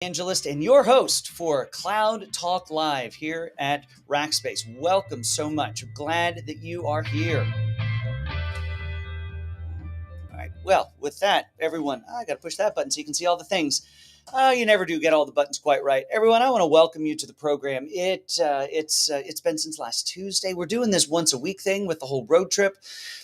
Evangelist and your host for Cloud Talk Live here at Rackspace. Welcome so much. Glad that you are here. All right. Well, with that, everyone, I got to push that button so you can see all the things. You never do get all the buttons quite right. Everyone, I want to welcome you to the program. It's been since last Tuesday. We're doing this once a week thing with the whole road trip,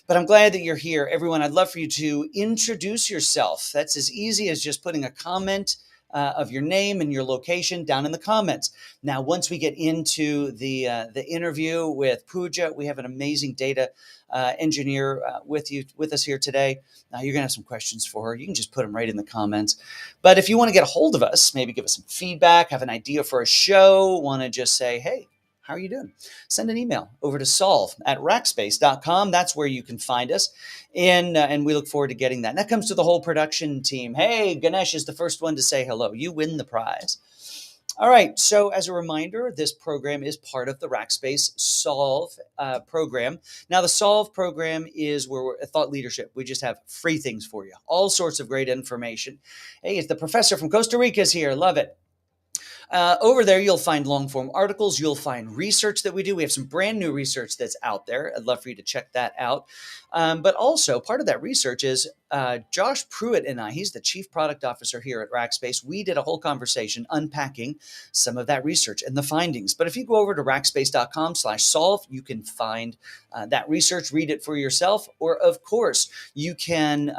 but I'm glad that you're here. Everyone, I'd love for you to introduce yourself. That's as easy as just putting a comment of your name and your location down in the comments. Now, once we get into the interview with Pooja, we have an amazing data engineer with us here today. You're gonna have some questions for her. You can just put them right in the comments. But if you want to get a hold of us, maybe give us some feedback, have an idea for a show, want to just say, hey, how are you doing? Send an email over to solve@rackspace.com. That's where you can find us. And we look forward to getting that. And that comes to the whole production team. Hey, Ganesh is the first one to say hello. You win the prize. All right. So as a reminder, this program is part of the Rackspace Solve program. Now, the Solve program is where we're thought leadership. We just have free things for you, all sorts of great information. Hey, it's the professor from Costa Rica is here. Love it. Over there, you'll find long form articles. You'll find research that we do. We have some brand new research that's out there. I'd love for you to check that out. But also, part of that research is Josh Pruitt and I, he's the chief product officer here at Rackspace. We did a whole conversation unpacking some of that research and the findings. But if you go over to rackspace.com/solve, you can find that research, read it for yourself. Or, of course, you can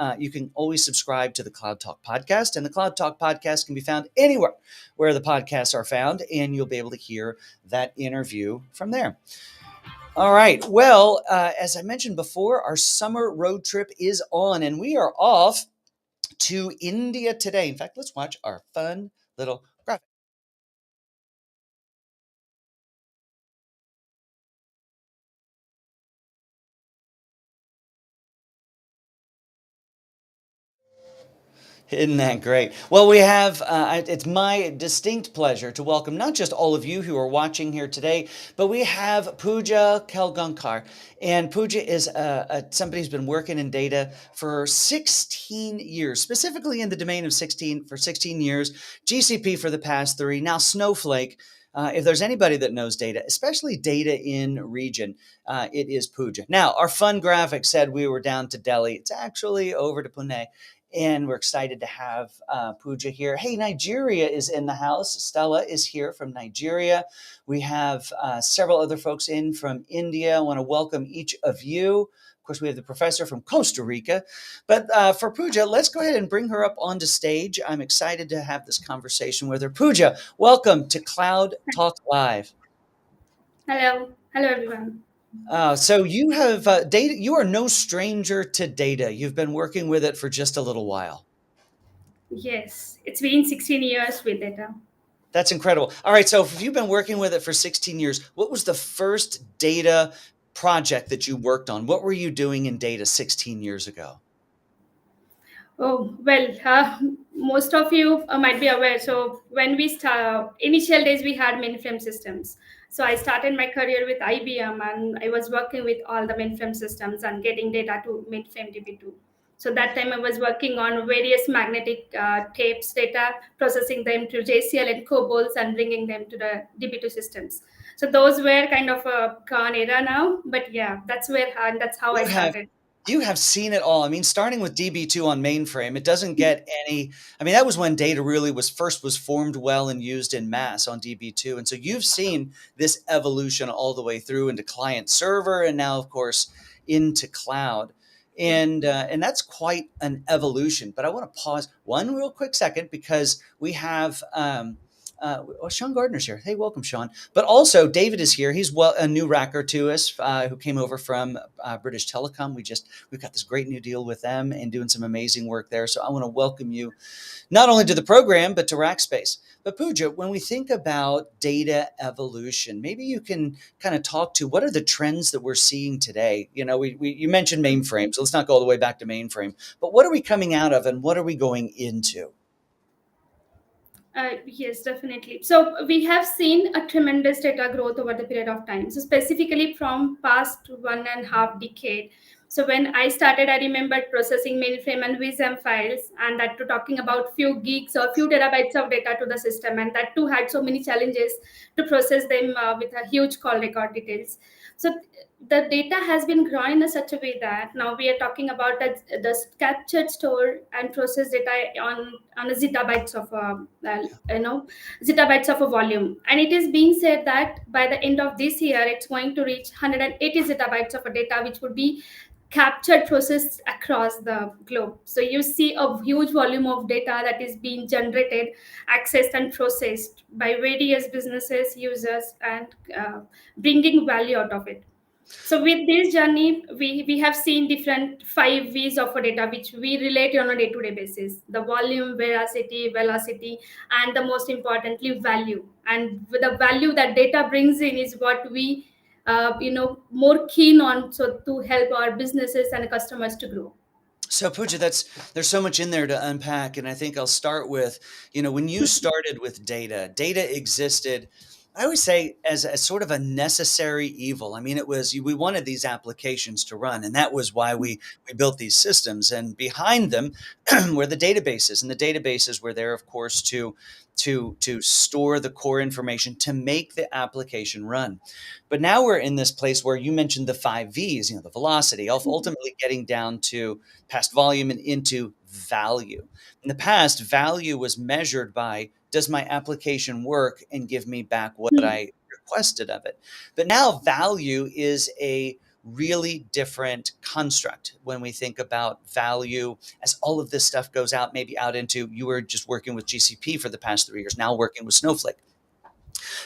always subscribe to the Cloud Talk podcast. And the Cloud Talk podcast can be found anywhere where the podcasts are found, and you'll be able to hear that interview from there. All right. Well, as I mentioned before, our summer road trip is on, and we are off to India today. In fact, let's watch our fun little graphic. Isn't that great? Well, we have, it's my distinct pleasure to welcome not just all of you who are watching here today, but we have Pooja Kelgaonkar. And Pooja is somebody who's been working in data for 16 years, specifically in the domain of 16 years, GCP for the past 3, now Snowflake. If there's anybody that knows data, especially data in region, it is Pooja. Now, our fun graphic said we were down to Delhi. It's actually over to Pune. And we're excited to have Pooja here. Hey, Nigeria is in the house. Stella is here from Nigeria. We have several other folks in from India. I want to welcome each of you. Of course, we have the professor from Costa Rica. But for Pooja, let's go ahead and bring her up onto stage. I'm excited to have this conversation with her. Pooja, welcome to Cloud Talk Live. Hello. Hello, everyone. So you have data. You are no stranger to data. You've been working with it for just a little while. Yes, it's been 16 years with data. That's incredible. All right. So if you've been working with it for 16 years, what was the first data project that you worked on? What were you doing in data 16 years ago? Oh, well, most of you might be aware. So when we start, initial days, we had mainframe systems. So I started my career with IBM and I was working with all the mainframe systems and getting data to mainframe DB2. So that time I was working on various magnetic tapes data, processing them to JCL and COBOLs and bringing them to the DB2 systems. So those were kind of a gone era now, but yeah, that's how I You have started. you have seen it all. I mean, starting with DB2 on mainframe, it doesn't get any. I mean, that was when data really was formed well and used in mass on DB2, and so you've seen this evolution all the way through into client server, and now, of course, into cloud. And that's quite an evolution. But I want to pause one real quick second because we have Sean Gardner's here. Hey, welcome, Sean. But also, David is here. He's a new racker to us who came over from British Telecom. We've got this great new deal with them and doing some amazing work there. So I want to welcome you not only to the program, but to Rackspace. But Pooja, when we think about data evolution, maybe you can kind of talk to what are the trends that we're seeing today? You know, you mentioned mainframe, so let's not go all the way back to mainframe. But what are we coming out of and what are we going into? Yes, definitely. So we have seen a tremendous data growth over the period of time. So specifically from past 1.5 decade. So when I started, I remembered processing mainframe and vsm files, and that to talking about few gigs or few terabytes of data to the system, and that too had so many challenges to process them with a huge call record details. So the data has been grown in such a way that now we are talking about the captured, store, and processed data on a zettabytes of you know zettabytes of a volume, and it is being said that by the end of this year it's going to reach 180 zettabytes of a data, which would be captured, processed across the globe. So you see a huge volume of data that is being generated, accessed, and processed by various businesses, users, and bringing value out of it. So with this journey, we have seen different 5 V's of a data which we relate on a day-to-day basis: the volume, veracity, velocity, and the most importantly, value. And with the value that data brings in is what we more keen on, so to help our businesses and customers to grow. So Pooja, there's so much in there to unpack, and I think I'll start with, when you started with data, data existed, I always say, as sort of a necessary evil. I mean, it was we wanted these applications to run, and that was why we built these systems. And behind them were the databases, and the databases were there, of course, to store the core information to make the application run. But now we're in this place where you mentioned the 5 V's, the velocity, ultimately getting down to past volume and into value. In the past, value was measured by, does my application work and give me back what I requested of it? But now value is a really different construct when we think about value as all of this stuff goes out, maybe out into, you were just working with GCP for the past 3 years, now working with Snowflake.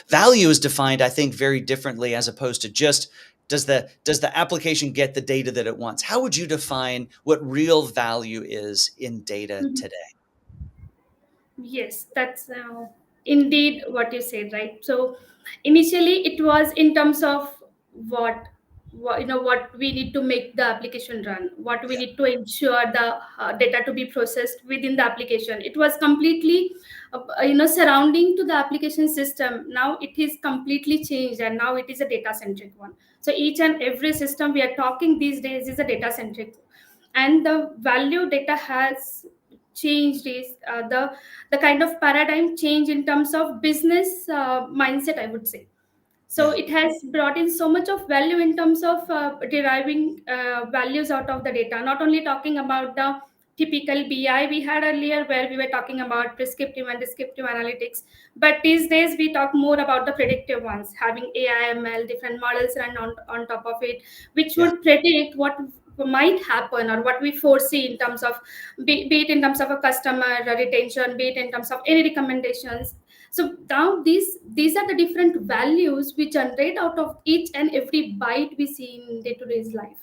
Value is defined, I think, very differently as opposed to just does the application get the data that it wants? How would you define what real value is in data Mhm. today? Yes, that's indeed what you said, right? So initially, it was in terms of what, what we need to make the application run, what we Yeah. need to ensure the data to be processed within the application. It was completely, surrounding to the application system. Now it is completely changed, and now it is a data centric one. So each and every system we are talking these days is a data centric, and the value data has changed is the kind of paradigm change in terms of business mindset, I would say. So Yeah. it has brought in so much of value in terms of deriving values out of the data, not only talking about the typical bi we had earlier where we were talking about prescriptive and descriptive analytics, but these days we talk more about the predictive ones, having AI/ML different models run on top of it, which Yeah. would predict what might happen or what we foresee in terms of, be it in terms of a customer retention, be it in terms of any recommendations. So now these are the different values we generate out of each and every byte we see in day to day's life,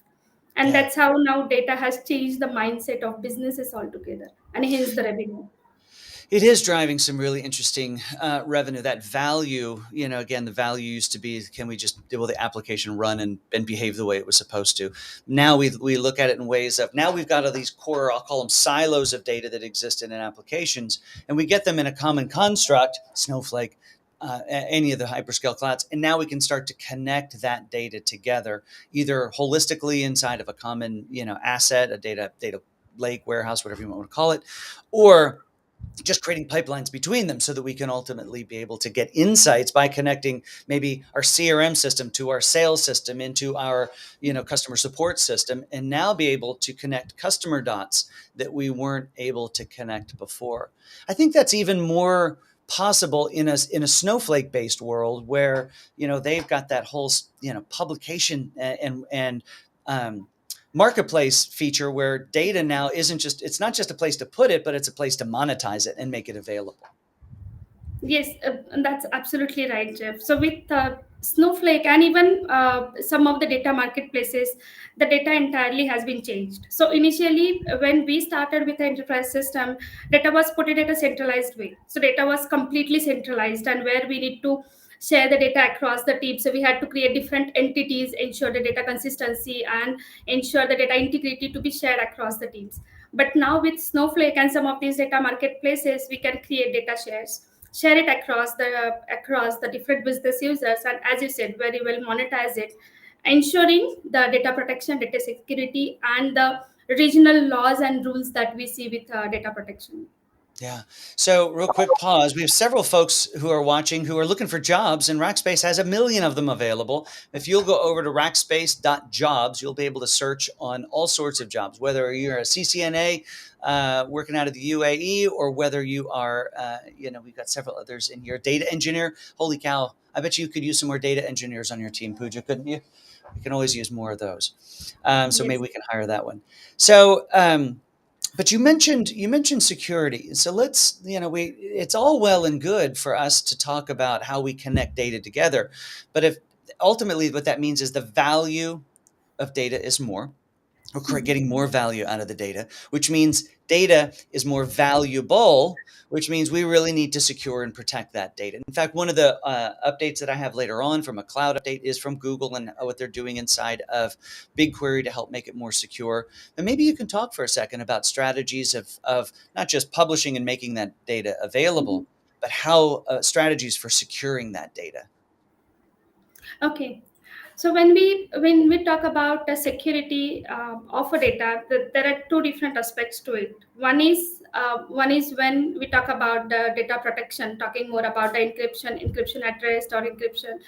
and Yeah. that's how now data has changed the mindset of businesses altogether, and hence the revenue. It is driving some really interesting revenue. That value, again, the value used to be, can we just, will the application run and behave the way it was supposed to? Now we look at it in ways of, now we've got all these core, I'll call them silos of data that exist in applications, and we get them in a common construct, Snowflake, any of the hyperscale clouds, and now we can start to connect that data together, either holistically inside of a common, asset, a data lake, warehouse, whatever you want to call it, or just creating pipelines between them so that we can ultimately be able to get insights by connecting maybe our CRM system to our sales system into our customer support system, and now be able to connect customer dots that we weren't able to connect before. I think that's even more possible in a Snowflake based world where they've got that whole publication and marketplace feature where data now isn't just, it's not just a place to put it, but it's a place to monetize it and make it available. Yes, that's absolutely right, Jeff. So with Snowflake and even some of the data marketplaces, the data entirely has been changed. So initially, when we started with the enterprise system, data was put in at a centralized way. So data was completely centralized, and where we need to share the data across the team. So we had to create different entities, ensure the data consistency, and ensure the data integrity to be shared across the teams. But now with Snowflake and some of these data marketplaces, we can create data shares, share it across the different business users, and as you said, very well monetize it, ensuring the data protection, data security, and the regional laws and rules that we see with data protection. Yeah. So, real quick pause. We have several folks who are watching who are looking for jobs, and Rackspace has a million of them available. If you'll go over to rackspace.jobs, you'll be able to search on all sorts of jobs, whether you're a CCNA working out of the UAE, or whether you are, we've got several others in here. Data engineer. Holy cow. I bet you could use some more data engineers on your team, Pooja, couldn't you? We can always use more of those. So maybe Yes. we can hire that one. So, but you mentioned security. So let's, we it's all well and good for us to talk about how we connect data together, but if ultimately what that means is the value of data is more, we're Mhm. getting more value out of the data, which means data is more valuable, which means we really need to secure and protect that data. In fact, one of the updates that I have later on from a cloud update is from Google and what they're doing inside of BigQuery to help make it more secure. And maybe you can talk for a second about strategies of not just publishing and making that data Mhm. available, but how strategies for securing that data. Okay. So when we talk about the security of a data, there are two different aspects to it. One is when we talk about the data protection, talking more about the encryption at rest, or encryption,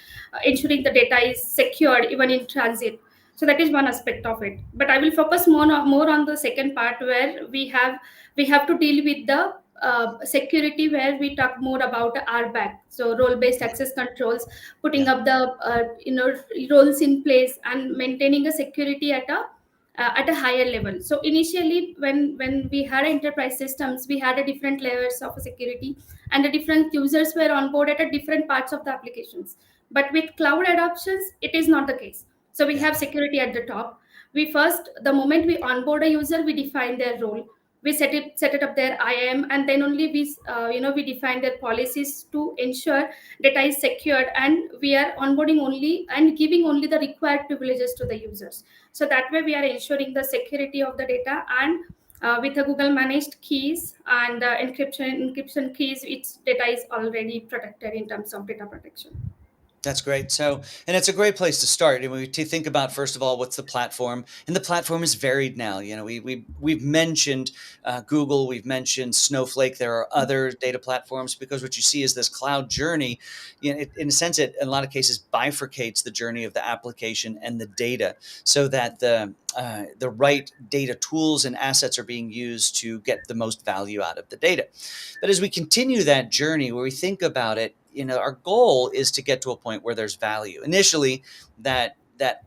ensuring the data is secured even in transit. So that is one aspect of it. But I will focus more on the second part, where we have to deal with the security, where we talk more about RBAC, so role based access controls, putting Yeah. up the roles in place and maintaining a security at a higher level. So initially, when we had enterprise systems, we had a different layers of security, and the different users were onboarded at different parts of the applications. But with cloud adoptions, it is not the case. So we Yeah. have security at the top. The moment we onboard a user, we define their role, we set it up their IAM, and then only we define their policies to ensure data is secured, and we are onboarding only and giving only the required privileges to the users. So that way we are ensuring the security of the data, and with the Google managed keys and encryption keys, its data is already protected in terms of data protection. That's great. So, and it's a great place to start. And we to think about first of all, what's the platform? And the platform is varied now. We've mentioned Google, we've mentioned Snowflake. There are other data platforms because what you see is this cloud journey. In a sense, it in a lot of cases bifurcates the journey of the application and the data, so that the right data tools and assets are being used to get the most value out of the data. But as we continue that journey, where we think about it, our goal is to get to a point where there's value. Initially, that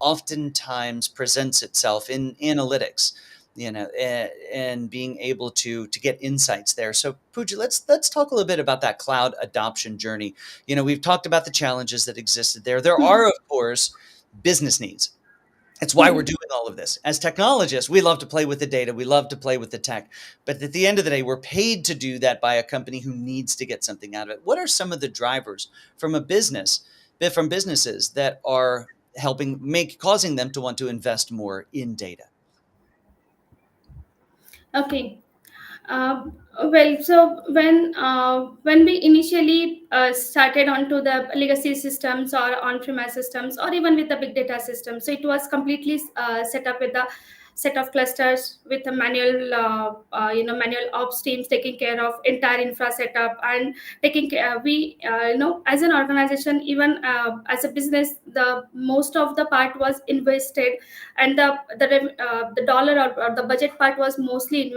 oftentimes presents itself in analytics, and being able to get insights there. So, Pooja, let's talk a little bit about that cloud adoption journey. We've talked about the challenges that existed there. There are, of course, business needs. It's why we're doing all of this. As technologists, we love to play with the data. We love to play with the tech. But at the end of the day, we're paid to do that by a company who needs to get something out of it. What are some of the drivers from from businesses that are causing them to want to invest more in data? Okay. Well, so when we initially started onto the legacy systems or on-premise systems, or even with the big data systems, so it was completely set up with the set of clusters with a manual ops teams taking care of entire infra setup, and taking care. We as an organization, even as a business, the most of the part was invested, and the dollar, or the budget part was mostly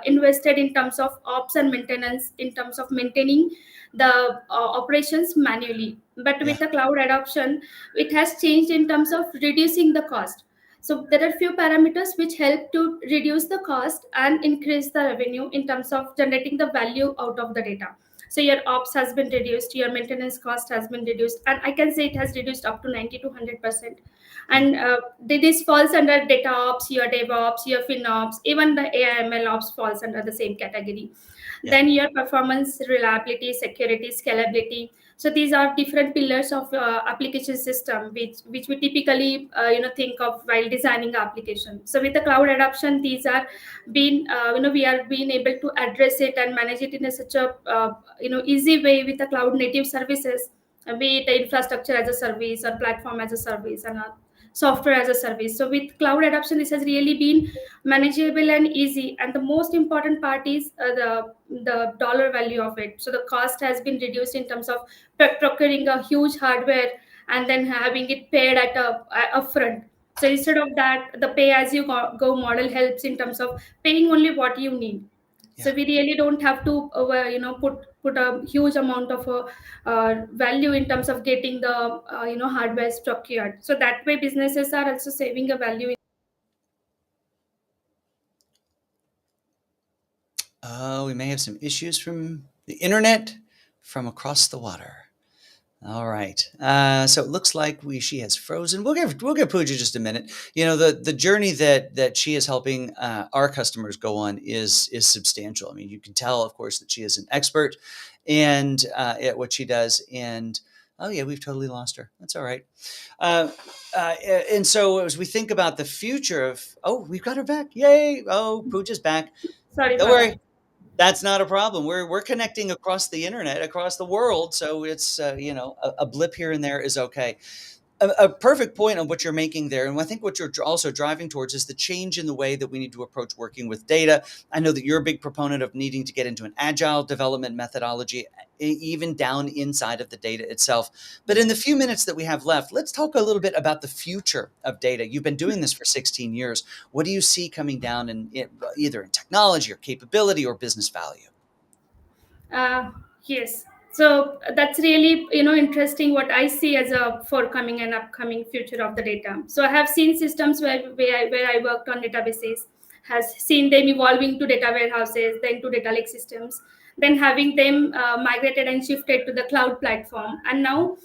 invested in terms of ops and maintenance, in terms of maintaining the operations manually. But Yeah. with the cloud adoption, it has changed in terms of reducing the cost. So there are few parameters which help to reduce the cost and increase the revenue in terms of generating the value out of the data. So your ops has been reduced, your maintenance cost has been reduced, and I can say it has reduced up to 90 to 100%. Hmm. And this falls under data ops, your DevOps, your FinOps, even the AIML ops falls under the same category. Yeah. Then your performance, reliability, security, scalability. So these are different pillars of application system, which we typically think of while designing application. So with the cloud adoption, these are being we are being able to address it and manage it in a such a easy way with the cloud native services, be it the infrastructure as a service or platform as a service, and all. software as a service. So with cloud adoption, this has really been manageable and easy. And the most important part is the dollar value of it. So the cost has been reduced in terms of procuring a huge hardware and then having it paid at a upfront. So instead of that, the pay as you go model helps in terms of paying only what you need. Yeah. So we really don't have to put a huge amount of value in terms of getting the hardware procured. So that way businesses are also saving a value. Oh, we may have some issues from the internet from across the water. All right. So it looks like she has frozen. We'll give Pooja just a minute. The journey that she is helping our customers go on is substantial. I mean, you can tell, of course, that she is an expert and at what she does. And oh yeah, we've totally lost her. That's all right. Uh, and so as we think about the future we've got her back. Yay! Oh, Pooja's back. Sorry Don't for worry. that. That's not a problem. We're connecting across the internet, across the world, so it's a blip here and there is okay. A perfect point on what you're making there, and I think what you're also driving towards is the change in the way that we need to approach working with data. I know that you're a big proponent of needing to get into an agile development methodology, even down inside of the data itself. But in the few minutes that we have left, let's talk a little bit about the future of data. You've been doing this for 16 years. What do you see coming down either in technology or capability or business value? Yes. So that's really interesting what I see as a forthcoming and upcoming future of the data. So I have seen systems where I worked on databases, has seen them evolving to data warehouses, then to data lake systems, then having them migrated and shifted to the cloud platform. And now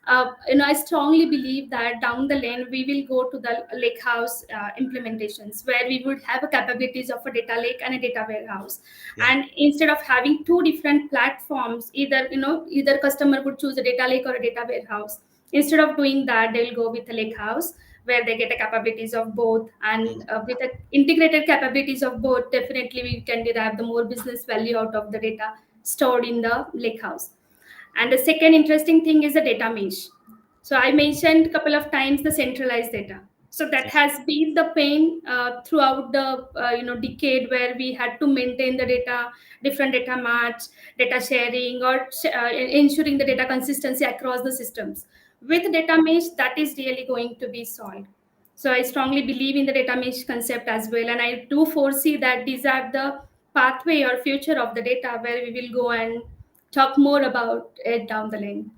I strongly believe that down the lane we will go to the lake house implementations where we would have a capabilities of a data lake and a data warehouse. Yeah. And instead of having two different platforms, either customer would choose a data lake or a data warehouse. Instead of doing that, they'll go with a lake house where they get the capabilities of both. And with the integrated capabilities of both, definitely we can derive the more business value out of the data stored in the lake house. And the second interesting thing is the data mesh. So I mentioned a couple of times the centralized data. So that Yeah. has been the pain throughout the decade where we had to maintain the data, different data match, data sharing, or ensuring the data consistency across the systems. With data mesh, that is really going to be solved. So I strongly believe in the data mesh concept as well, and I do foresee that these are the pathway or future of the data where we will go and talk more about it down the lane.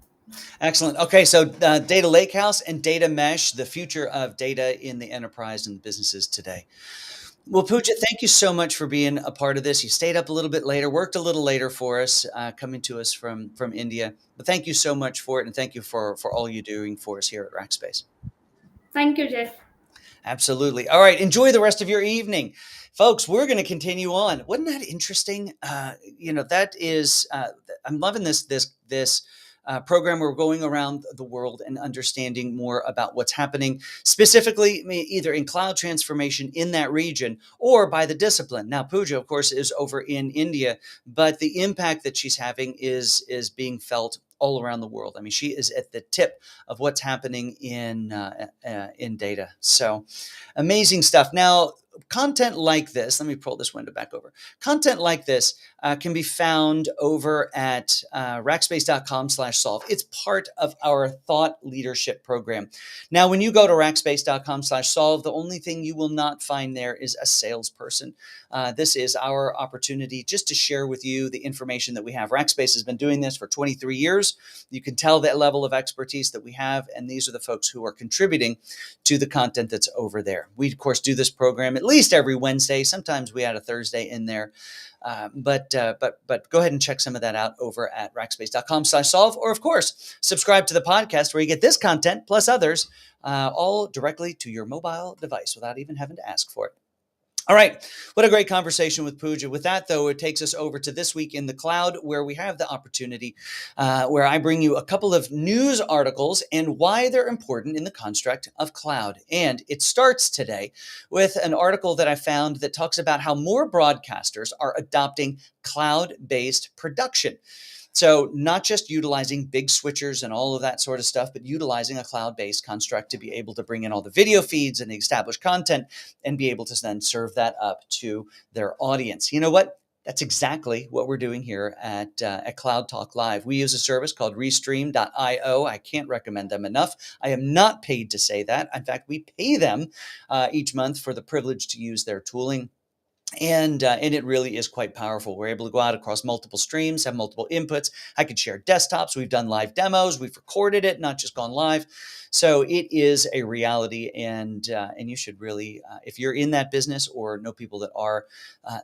Excellent. Okay, so data lakehouse and data mesh, the future of data in the enterprise and businesses today. Well, Pooja, thank you so much for being a part of this. You stayed up a little bit later, worked a little later for us, coming to us from India. But thank you so much for it, and thank you for all you're doing for us here at Rackspace. Thank you, Jeff. Absolutely. All right. Enjoy the rest of your evening. Folks, we're going to continue on. Wasn't that interesting? That is, I'm loving this program. We're going around the world and understanding more about what's happening, specifically either in cloud transformation in that region or by the discipline. Now, Pooja, of course, is over in India, but the impact that she's having is being felt all around the world. I mean, she is at the tip of what's happening in data. So amazing stuff. Now, content like this, let me pull this window back over. Content like this can be found over at rackspace.com/solve. It's part of our thought leadership program. Now, when you go to rackspace.com/solve, the only thing you will not find there is a salesperson. This is our opportunity just to share with you the information that we have. Rackspace has been doing this for 23 years. You can tell that level of expertise that we have, and these are the folks who are contributing to the content that's over there. We, of course, do this program at least every Wednesday. Sometimes we add a Thursday in there. But go ahead and check some of that out over at rackspace.com/solve, or of course, subscribe to the podcast where you get this content plus others, all directly to your mobile device without even having to ask for it. All right. What a great conversation with Pooja. With that, though, it takes us over to This Week in the Cloud, where we have the opportunity where I bring you a couple of news articles and why they're important in the construct of cloud. And it starts today with an article that I found that talks about how more broadcasters are adopting cloud-based production. So not just utilizing big switchers and all of that sort of stuff, but utilizing a cloud-based construct to be able to bring in all the video feeds and the established content and be able to then serve that up to their audience. You know what? That's exactly what we're doing here at Cloud Talk Live. We use a service called Restream.io. I can't recommend them enough. I am not paid to say that. In fact, we pay them each month for the privilege to use their tooling. And it really is quite powerful. We're able to go out across multiple streams, have multiple inputs. I can share desktops. We've done live demos. We've recorded it, not just gone live. So it is a reality, and you should really, if you're in that business or know people that are,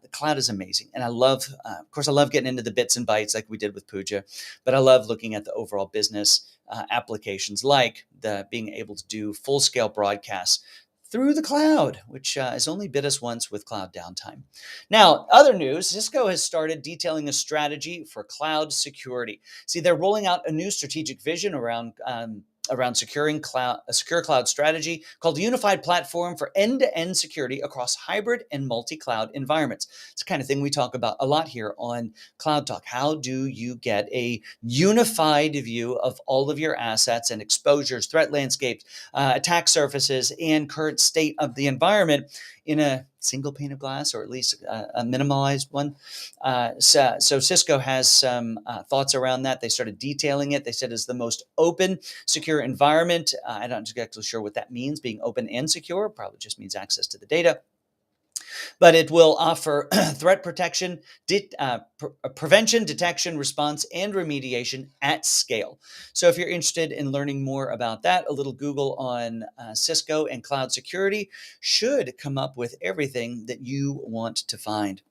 the cloud is amazing. And I love, of course, I love getting into the bits and bytes like we did with Pooja, but I love looking at the overall business applications like the being able to do full scale broadcasts through the cloud, which has only bit us once with cloud downtime. Now, other news, Cisco has started detailing a strategy for cloud security. See, they're rolling out a new strategic vision around securing a secure cloud strategy called the Unified Platform for End-to-End Security across hybrid and multi-cloud environments. It's the kind of thing we talk about a lot here on Cloud Talk. How do you get a unified view of all of your assets and exposures, threat landscapes, attack surfaces, and current state of the environment in a single pane of glass, or at least a minimalized one? So Cisco has some thoughts around that. They started detailing it. They said it's the most open, secure environment. I'm not exactly sure what that means, being open and secure. Probably just means access to the data. But it will offer threat protection, prevention, detection, response, and remediation at scale. So if you're interested in learning more about that, a little Google on Cisco and cloud security should come up with everything that you want to find.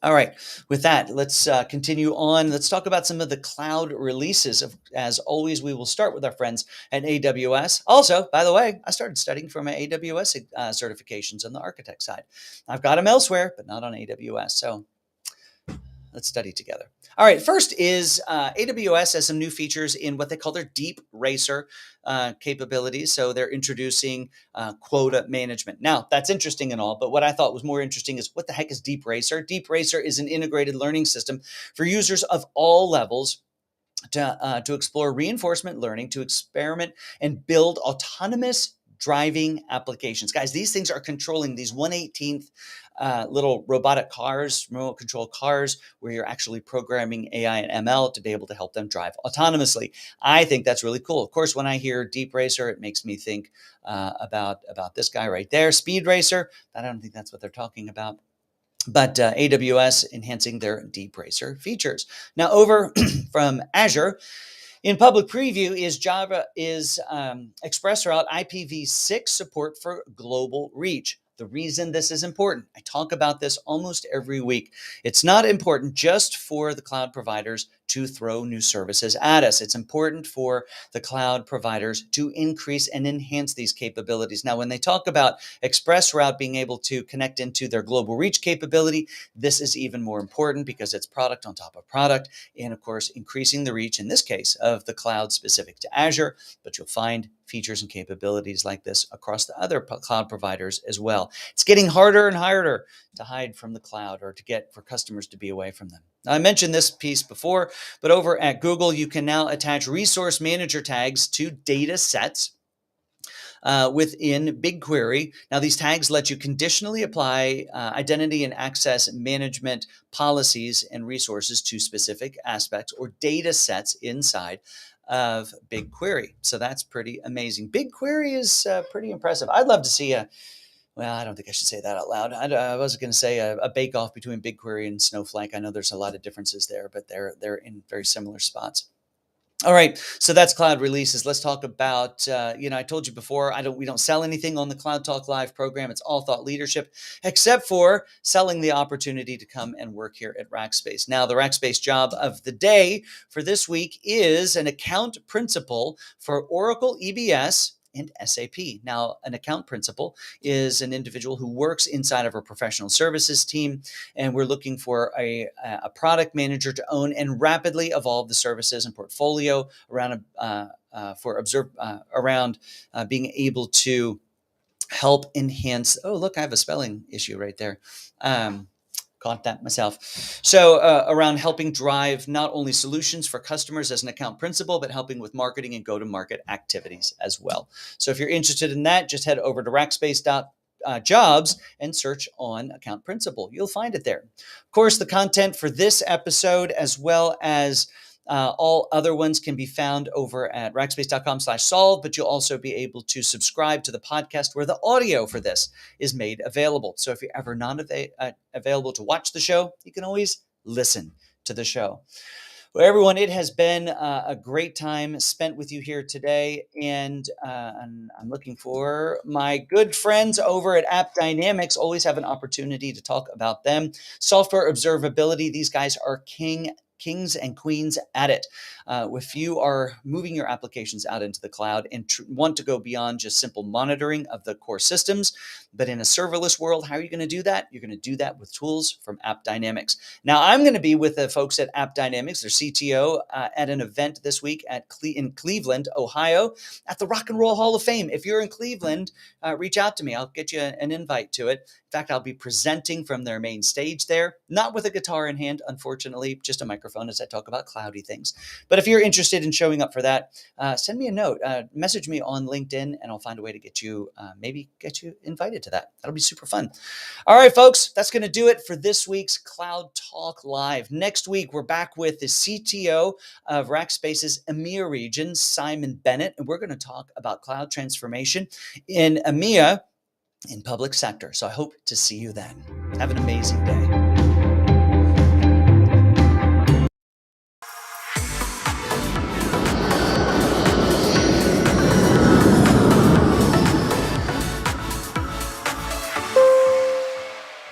All right, with that, let's continue on. Let's talk about some of the cloud releases. As always, we will start with our friends at AWS. Also, by the way, I started studying for my AWS certifications on the architect side. I've got them elsewhere, but not on AWS. So let's study together. All right, first is AWS has some new features in what they call their Deep Racer capabilities. So they're introducing quota management. Now, that's interesting and all, but what I thought was more interesting is what the heck is Deep Racer? Deep Racer is an integrated learning system for users of all levels to explore reinforcement learning, to experiment and build autonomous driving applications. Guys, these things are controlling these 1/18th little robotic cars, remote control cars, where you're actually programming AI and ML to be able to help them drive autonomously. I think that's really cool. Of course, when I hear Deep Racer, it makes me think about this guy right there, Speed Racer. I don't think that's what they're talking about. But AWS enhancing their Deep Racer features. Now, over from Azure, in public preview is Java is ExpressRoute IPv6 support for global reach. The reason this is important, I talk about this almost every week. It's not important just for the cloud providers to throw new services at us. It's important for the cloud providers to increase and enhance these capabilities. Now, when they talk about ExpressRoute being able to connect into their global reach capability, this is even more important because it's product on top of product, and of course, increasing the reach, in this case, of the cloud specific to Azure, but you'll find features and capabilities like this across the other cloud providers as well. It's getting harder and harder to hide from the cloud or to get for customers to be away from them. Now, I mentioned this piece before, but over at Google, you can now attach resource manager tags to data sets within BigQuery. Now, these tags let you conditionally apply identity and access management policies and resources to specific aspects or data sets inside of BigQuery. So that's pretty amazing. BigQuery is pretty impressive. I'd love to see well, I don't think I should say that out loud. I was going to say a bake-off between BigQuery and Snowflake. I know there's a lot of differences there, but they're in very similar spots. All right, so that's cloud releases. Let's talk about, I told you before, we don't sell anything on the Cloud Talk Live program. It's all thought leadership, except for selling the opportunity to come and work here at Rackspace. Now, the Rackspace job of the day for this week is an account principal for Oracle EBS and SAP. Now, an account principal is an individual who works inside of our professional services team, and we're looking for a product manager to own and rapidly evolve the services and portfolio around being able to help enhance. Oh, look, I have a spelling issue right there. caught that myself. So around helping drive not only solutions for customers as an account principal, but helping with marketing and go-to-market activities as well. So if you're interested in that, just head over to Rackspace.jobs and search on account principal. You'll find it there. Of course, the content for this episode, as well as all other ones, can be found over at rackspace.com/solve, but you'll also be able to subscribe to the podcast where the audio for this is made available. So if you're ever not available to watch the show, you can always listen to the show. Well, everyone, it has been a great time spent with you here today, and I'm looking for my good friends over at App Dynamics. Always have an opportunity to talk about them. Software observability, these guys are kings and queens at it. If you are moving your applications out into the cloud and want to go beyond just simple monitoring of the core systems, but in a serverless world, how are you going to do that? You're going to do that with tools from App Dynamics. Now, I'm going to be with the folks at App Dynamics, their CTO, at an event this week in Cleveland, Ohio, at the Rock and Roll Hall of Fame. If you're in Cleveland, reach out to me. I'll get you an invite to it. In fact, I'll be presenting from their main stage there, not with a guitar in hand, unfortunately, just a microphone as I talk about cloudy things. But if you're interested in showing up for that, send me a note, message me on LinkedIn, and I'll find a way to get you invited to that. That'll be super fun. All right, folks, that's going to do it for this week's Cloud Talk Live. Next week, we're back with the CTO of Rackspace's EMEA region, Simon Bennett, and we're going to talk about cloud transformation in EMEA in public sector. So I hope to see you then. Have an amazing day.